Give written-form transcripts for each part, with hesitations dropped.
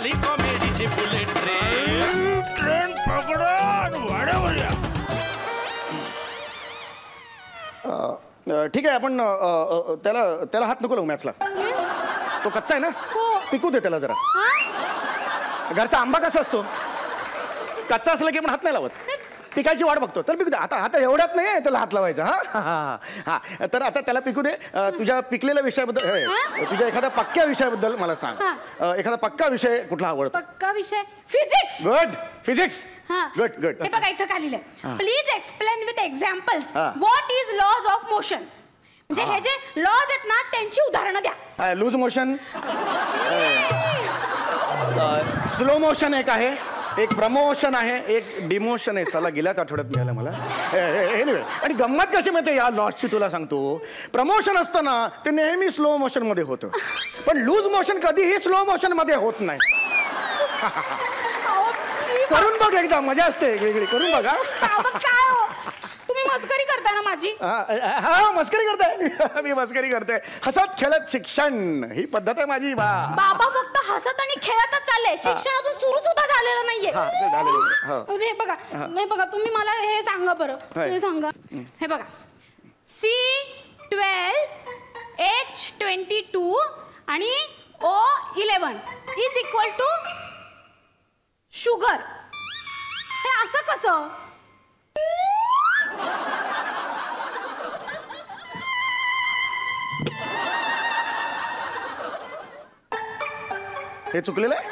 झाली कॉमेडीची bullet train पकडा वाड्यावर या. ठीक आहे आपण त्याला हात नको लावू मॅचला. तो कच्चा आहे ना पिकू दे त्याला जरा. घरचा आंबा कसा असतो कच्चा असला की आपण हात नाही लावत पिकायची वाट बघतो. तर पिकू दे आता आता एवढ्यात नाही त्याला हात लावायचा. हा तर आता त्याला पिकू दे. तुझ्या पिकलेल्या विषयाबद्दल तुझ्या एखाद्या पक्क्या विषयाबद्दल मला सांग. एखादा पक्का विषय कुठला आवडतो? पक्का विषय physics. Good physics. Good good. हे बघा इथं खाली लिहिलंय please explain with examples what is laws of motion. म्हणजे हे जे लॉज आहेत ना त्यांची उदाहरणं द्या. लूज मोशन स्लो मोशन एक आहे एक प्रमोशन आहे एक डिमोशन आहे. चला गेल्याच आठवड्यात मिळालं मला. एनिवे आणि गंमत कशी माहिती या लॉसची तुला सांगतो. प्रमोशन असतं ना ते नेहमी स्लो मोशन मध्ये होतं पण लूज मोशन कधीही स्लो मोशन मध्ये होत नाही. करून बघ एकदा मजा असते वेगळी करून बघा. तुम्ही मस्करी करताय ना माझी. हा मस्करी करताय मी मस्करी करते. हसत खेळत शिक्षण ही पद्धत आहे माझी. बाबा फक्त हसत आणि खेळतच चालले शिक्षण अजून सुरू सुद्धा झालेलं नाहीये. हे बघा नाही बघा तुम्ही मला हे सांगा बरं. हे सांगा हे बघा C12H22 आणि O11 is equal to sugar. हे असं कसं? हे चुकलेलं आहे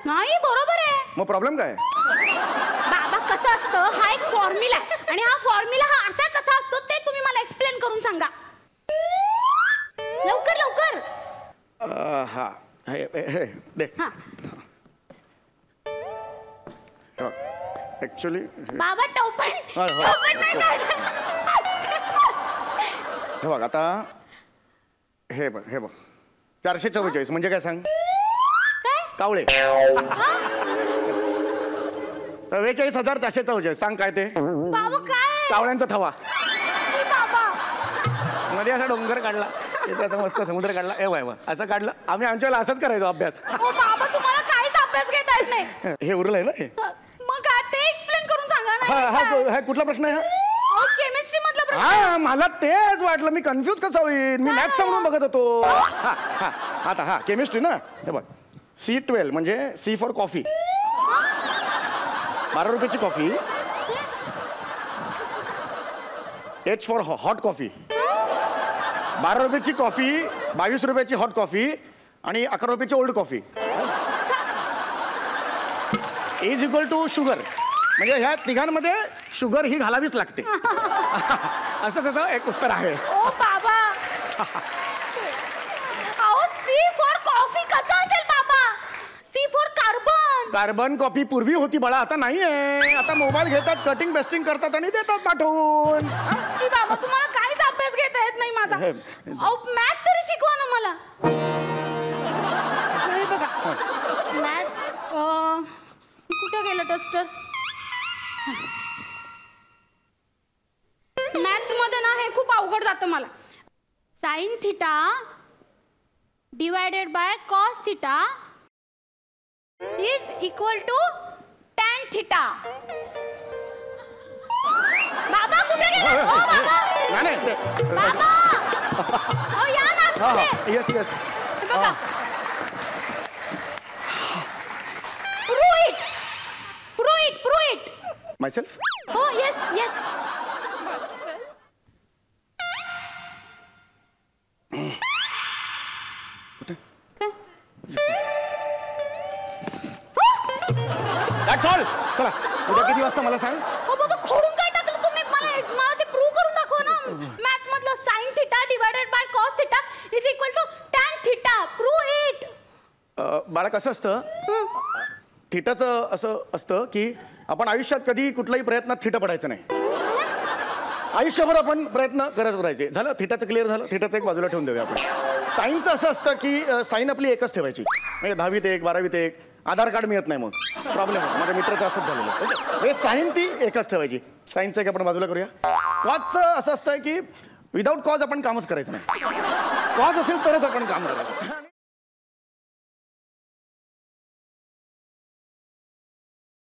नाही बरोबर आहे. मग प्रॉब्लेम काय? बाबा कसं असतं हा एक फॉर्म्युला आहे आणि हा फॉर्म्युला हा असा कसा असतो ते तुम्ही मला एक्सप्लेन करून सांगा लवकर लवकर. हा दे. ऍक्च्युली बाबा टोपण हे बघ आता हे बघ 444 म्हणजे काय सांग? कावळे. 44,444 सांग काय ते? बाबा काय? कावळ्यांचा थवा. बाबा मध्ये असा डोंगर काढला त्याचा मस्त समुद्र काढला असं काढलं. आम्ही आमच्या वेळेला असंच करायचो अभ्यास. बाबा तुम्हाला काहीच अभ्यास घेता येत नाही. हे उरलंय ना हे. मग काय ते एक्सप्लेन करून सांगा ना. हा कुठला प्रश्न आहे हा? केमिस्ट्री मधला प्रश्न. हा मला तेच वाटलं मी कन्फ्यूज कसं होईल मी मॅथ्स समजून बघत होतो. आता केमिस्ट्री ना हे बघ C12 म्हणजे C फॉर कॉफी. 12 रुपयाची coffee. H for hot coffee. 12 रुपयाची कॉफी 22 रुपयाची हॉट कॉफी आणि 11 रुपयाची old coffee is equal to sugar. म्हणजे ह्या तिघांमध्ये शुगर ही घालावीच लागते असं त्याचं एक उत्तर आहे. ओ बाबा अहो C फॉर कॉफी कसं असेल बाबा? C for carbon. Carbon copy पूर्वी होती बाळा आता नाही आहे. आता मोबाईल घेतात कटिंग बेस्टिंग करतात आणि देतात पाठवून. बाबा तुम्हाला काहीच अभ्यास घेता येत नाही माझा. अहो मॅथ्स तरी शिकवा ना मला. हे बघा मॅथ्स कुठे गेलं टस्टर? मॅथ्स मध्ये ना हे खूप अवघड जातं मला. Sine theta divided by cos theta is equal to tan theta. बाबा कुठे गेला? ओ बाबा बाबा ओ या ना. यस बघा prove it myself. Oh yes. That's all. चला उद्या किती वाजता मला सांग. हो बाबा खोडून काय टाकलं तुम्ही? मला ते प्रूव्ह करून दाखवा ना. मॅथ्स मधलं sin theta divided by cos theta is equal to tan theta. Prove it. बाळा कसं असतं थिटाचं असं असतं की आपण आयुष्यात कधी कुठलाही प्रयत्नात थिटा पडायचं नाही. आयुष्यभर आपण प्रयत्न करत राहायचे. झालं थिटाचं क्लिअर झालं. थिटाचं एक बाजूला ठेवून देऊया आपण. साईनचं असं असतं की साईन आपली एकच ठेवायची. म्हणजे 10वीत 1 12वीत 1 आधार कार्ड मिळत नाही मग प्रॉब्लेम होतो. माझ्या मित्राचं असंच झालेलं. ओके साईन ती एकच ठेवायची. साईनचं एक आपण बाजूला करूया. कॉजचं असं असतं की विदाऊट कॉज आपण कामच करायचं नाही. कॉज असेल तरच आपण काम करायचं.